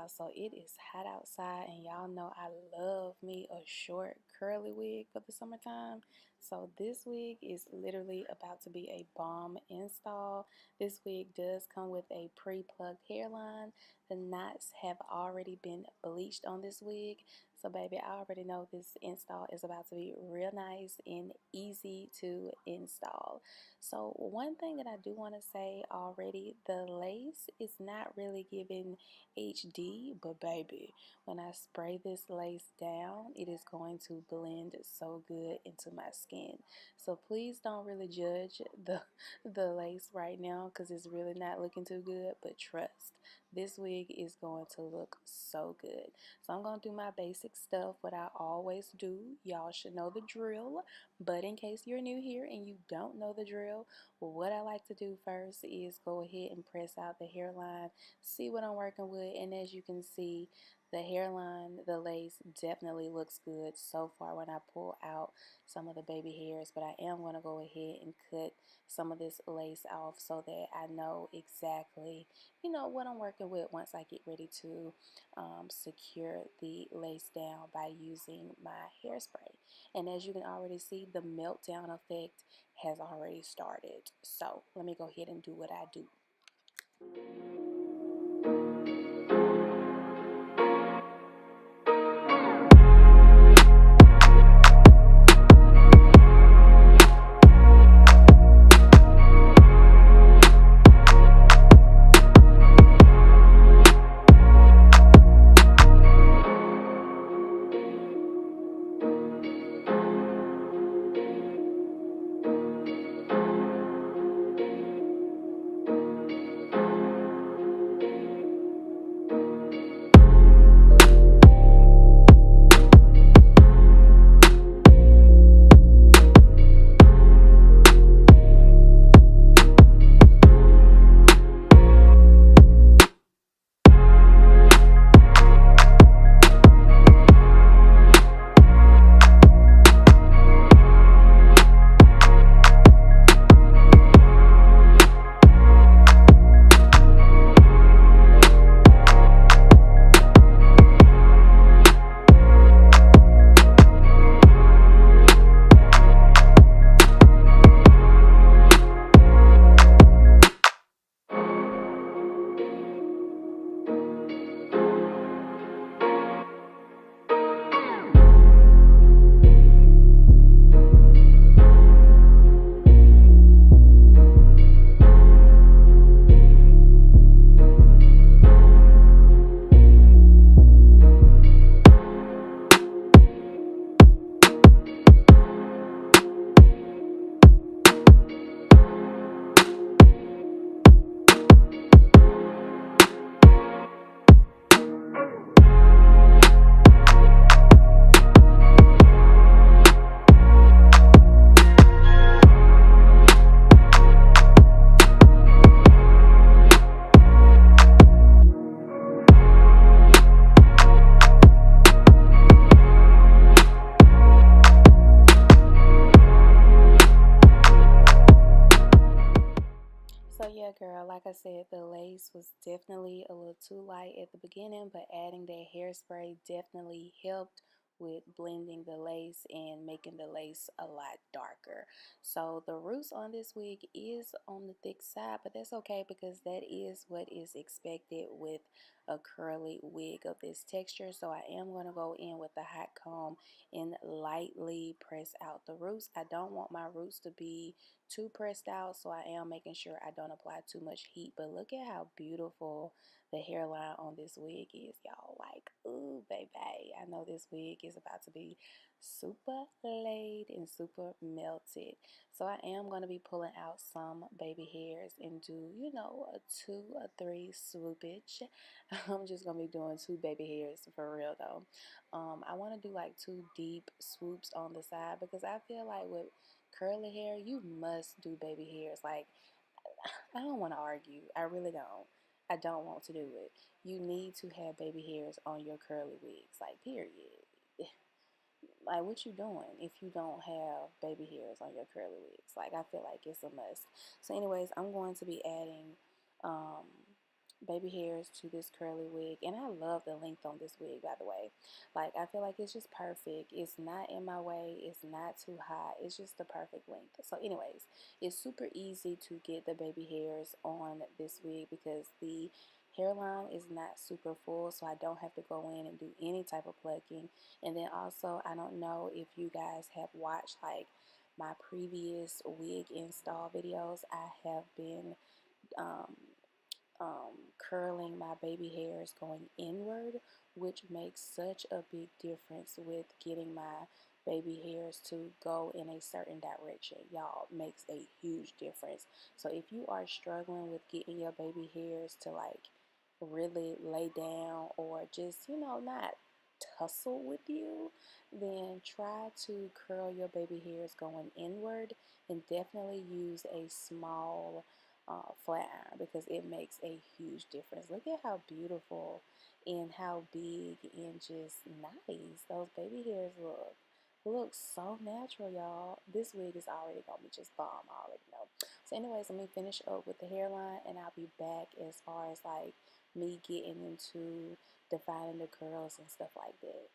y'all. So it is hot outside, and y'all know I love me a short curly wig for the summertime. So this wig is literally about to be a bomb install. This wig does come with a pre-plucked hairline. The knots have already been bleached on this wig. So baby, I already know this install is about to be real nice and easy to install. So one thing that I do want to say already, the lace is not really giving HD, but baby, when I spray this lace down, it is going to blend so good into my skin. So please don't really judge the lace right now because it's really not looking too good, but trust, this wig is going to look so good. So I'm going to do my basic stuff, what I always do. Y'all should know the drill, but in case you're new here and you don't know the drill, what I like to do first is go ahead and press out the hairline, see what I'm working with, and as you can see, the hairline, the lace definitely looks good so far when I pull out some of the baby hairs, but I am going to go ahead and cut some of this lace off so that I know exactly, you know, what I'm working with once I get ready to secure the lace down by using my hairspray. And as you can already see, the meltdown effect has already started. So let me go ahead and do what I do. So yeah, girl, like I said, the lace was definitely a little too light at the beginning, but adding that hairspray definitely helped with blending the lace and making the lace a lot darker. So the roots on this wig is on the thick side, but that's okay because that is what is expected with a curly wig of this texture. So I am going to go in with the hot comb and lightly press out the roots. I don't want my roots to be too pressed out, so I am making sure I don't apply too much heat. But look at how beautiful the hairline on this wig is, y'all. Like, ooh, baby, I know this wig is about to be super laid and super melted. So I am going to be pulling out some baby hairs and do, you know, a 2 or 3 swoopage. I'm just going to be doing 2 baby hairs for real though. I want to do like 2 deep swoops on the side because I feel like with curly hair, you must do baby hairs. Like, I don't want to argue. I really don't. I don't want to do it. You need to have baby hairs on your curly wigs. Like, period. Like, what you doing if you don't have baby hairs on your curly wigs? Like, I feel like it's a must. So anyways, I'm going to be adding um, baby hairs to this curly wig, and I love the length on this wig, by the way. Like, I feel like it's just perfect. It's not in my way, it's not too high, it's just the perfect length. So anyways, it's super easy to get the baby hairs on this wig because the hairline is not super full, so I don't have to go in and do any type of plucking. And then also, I don't know if you guys have watched like my previous wig install videos. I have been um, curling my baby hairs going inward, which makes such a big difference with getting my baby hairs to go in a certain direction. Y'all, makes a huge difference. So if you are struggling with getting your baby hairs to like really lay down, or just, not tussle with you, then try to curl your baby hairs going inward, and definitely use a small flat iron because it makes a huge difference. Look at how beautiful and how big and just nice those baby hairs look. Looks so natural, y'all. This wig is already gonna be just bomb. I already know. So anyways, let me finish up with the hairline, and I'll be back as far as like me getting into defining the curls and stuff like that.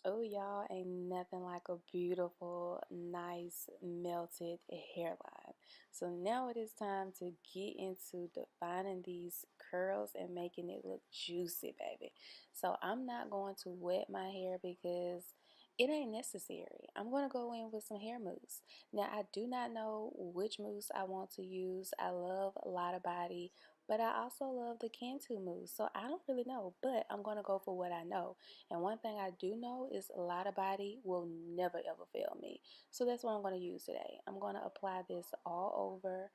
Oh, y'all, ain't nothing like a beautiful, nice, melted hairline. So now it is time to get into defining these curls and making it look juicy, baby. So I'm not going to wet my hair because it ain't necessary. I'm going to go in with some hair mousse. Now, I do not know which mousse I want to use. I love Lotta Body, but I also love the Cantu mousse. So I don't really know, but I'm going to go for what I know. And one thing I do know is a lot of body will never ever fail me. So that's what I'm going to use today. I'm going to apply this all over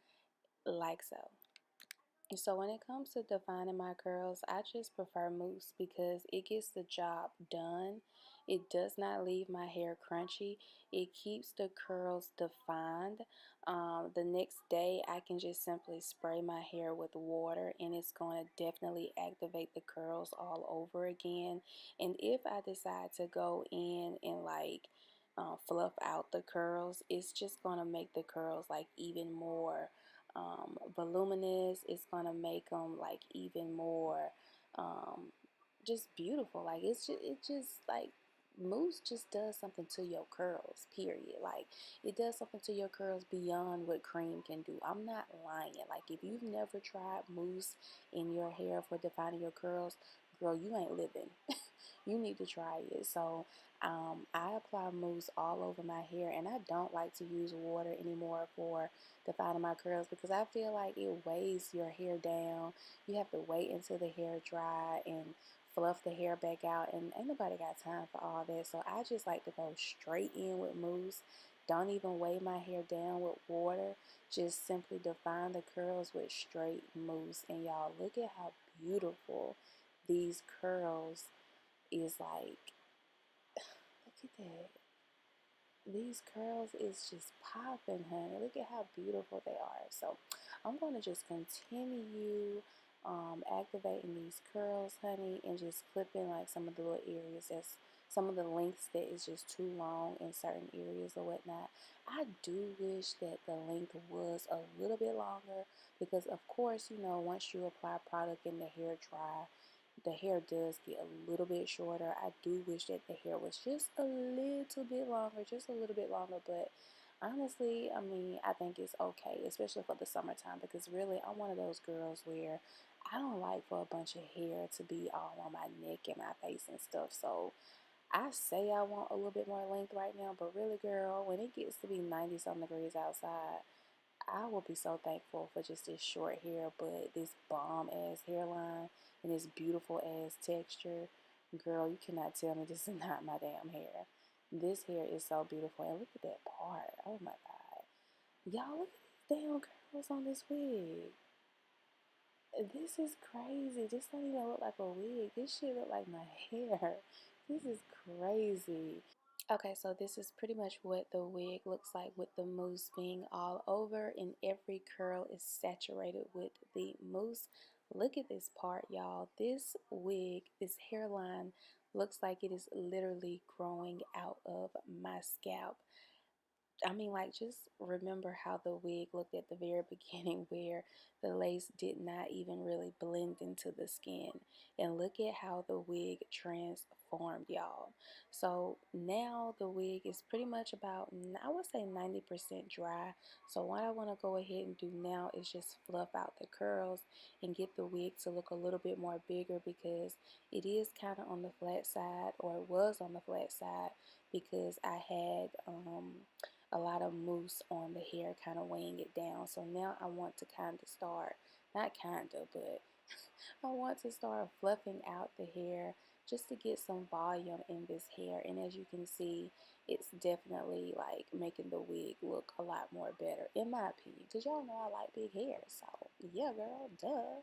like so. And so when it comes to defining my curls, I just prefer mousse because it gets the job done. It does not leave my hair crunchy. It keeps the curls defined. The next day I can just simply spray my hair with water and it's going to definitely activate the curls all over again. And if I decide to go in and like fluff out the curls, it's just going to make the curls like even more voluminous. It's going to make them like even more just beautiful. Like it just like mousse just does something to your curls, period. Like it does something to your curls beyond what cream can do. I'm not lying. Like if you've never tried mousse in your hair for defining your curls, girl, you ain't living. You need to try it. So I apply mousse all over my hair, and I don't like to use water anymore for defining my curls because I feel like it weighs your hair down. You have to wait until the hair dry and fluff the hair back out, and ain't nobody got time for all that. So I just like to go straight in with mousse. Don't even weigh my hair down with water. Just simply define the curls with straight mousse. And y'all, look at how beautiful these curls is. Like, look at that. These curls is just popping, honey. Look at how beautiful they are. So I'm going to just continue activating these curls, honey, and just clipping like some of the little areas that's some of the lengths that is just too long in certain areas or whatnot. I do wish that the length was a little bit longer because of course, you know, once you apply product and the hair dry, the hair does get a little bit shorter. I do wish that the hair was just a little bit longer, but honestly, I mean, I think it's okay, especially for the summertime, because really I'm one of those girls where I don't like for a bunch of hair to be all on my neck and my face and stuff. So I say I want a little bit more length right now, but really, girl, when it gets to be 90 some degrees outside, I will be so thankful for just this short hair, but this bomb ass hairline and this beautiful ass texture. Girl, you cannot tell me this is not my damn hair. This hair is so beautiful. And look at that part. Oh my God. Y'all, look at these damn curls on this wig. This is crazy. This don't even look like a wig. This shit look like my hair. This is crazy. Okay, so this is pretty much what the wig looks like with the mousse being all over and every curl is saturated with the mousse. Look at this part, y'all. This wig, this hairline looks like it is literally growing out of my scalp. I mean, like, just remember how the wig looked at the very beginning where the lace did not even really blend into the skin. And look at how the wig transformed, y'all. So now the wig is pretty much about, I would say 90% dry. So what I want to go ahead and do now is just fluff out the curls and get the wig to look a little bit more bigger because it is kind of on the flat side, or it was on the flat side because I had a lot of mousse on the hair kind of weighing it down. So now I want to kind of start, not kind of, but I want to start fluffing out the hair just to get some volume in this hair. And as you can see, it's definitely like making the wig look a lot more better, in my opinion, because y'all know I like big hair. So yeah, girl, duh.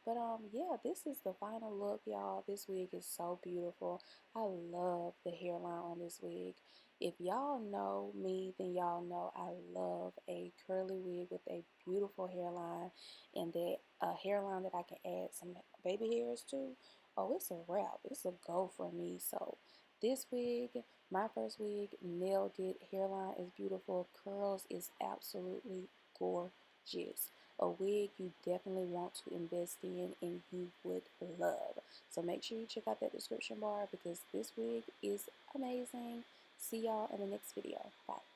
But yeah, this is the final look, y'all. This wig is so beautiful. I love the hairline on this wig. If y'all know me, then y'all know I love a curly wig with a beautiful hairline and that a hairline that I can add some baby hairs to. Oh, it's a wrap. It's a go for me. So this wig, my first wig, nailed it. Hairline is beautiful. Curls is absolutely gorgeous. A wig you definitely want to invest in and you would love. So make sure you check out that description bar because this wig is amazing. See y'all in the next video. Bye.